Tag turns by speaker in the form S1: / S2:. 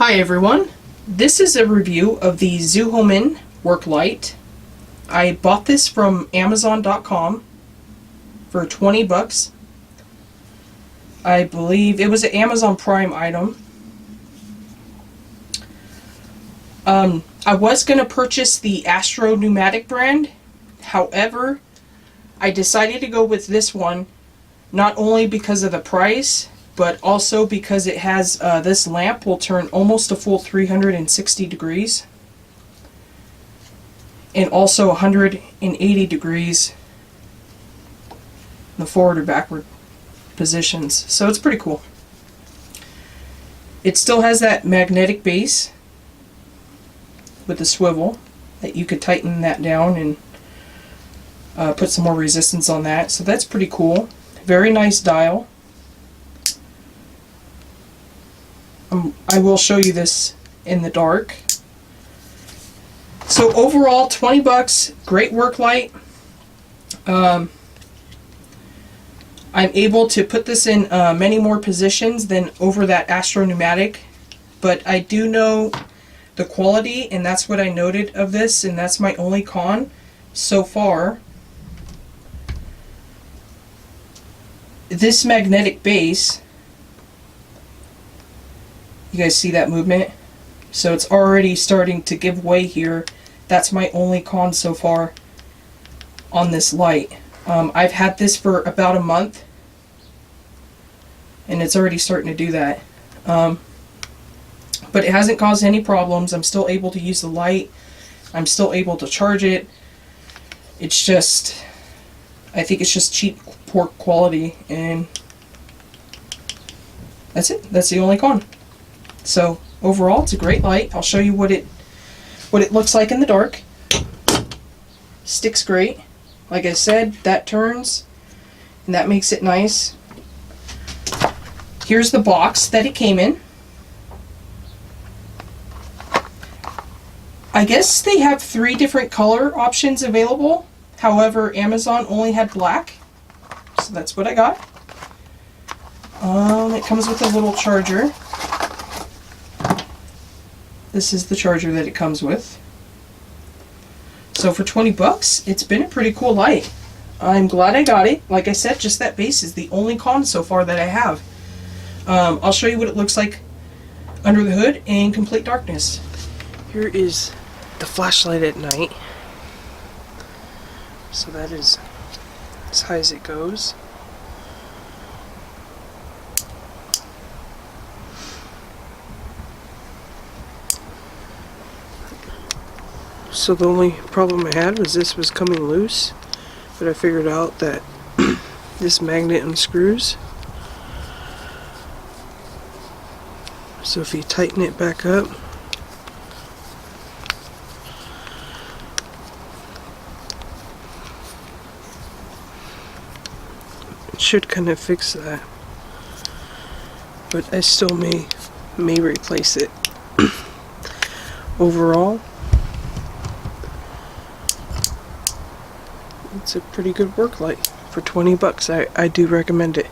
S1: Hi everyone, this is a review of the Zhuoman work light. I bought this from Amazon.com for 20 bucks. I believe it was an Amazon Prime item. I was going to purchase the Astro Pneumatic brand. However, I decided to go with this one not only because of the price, but also because it has this lamp will turn almost a full 360 degrees and also 180 degrees in the forward or backward positions. So it's pretty cool. It still has that magnetic base with the swivel that you could tighten that down and put some more resistance on that. So that's pretty cool. Very nice dial. I will show you this in the dark. So overall, 20 bucks, great work light. I'm able to put this in many more positions than over that Astro Pneumatic, but I do know the quality, and that's what I noted of this, and that's my only con so far. This magnetic base, you guys see that movement? So it's already starting to give way here. That's my only con so far on this light. I've had this for about a month and it's already starting to do that. But it hasn't caused any problems. I'm still able to use the light. I'm still able to charge it. It's just, I think it's just cheap, poor quality, and that's it. That's the only con. So overall, it's a great light. I'll show you what it looks like in the dark. Sticks great. Like I said, that turns, and that makes it nice. Here's the box that it came in. I guess they have 3 different color options available. However, Amazon only had black, so that's what I got. It comes with a little charger. This is the charger that it comes with. So for 20 bucks, it's been a pretty cool light. I'm glad I got it. Like I said, just that base is the only con so far that I have. I'll show you what it looks like under the hood in complete darkness. Here is the flashlight at night. So that is as high as it goes. So the only problem I had was this was coming loose, but I figured out that this magnet unscrews. So if you tighten it back up, it should kind of fix that, but I still may replace it. Overall, it's a pretty good work light. For 20 bucks, I do recommend it.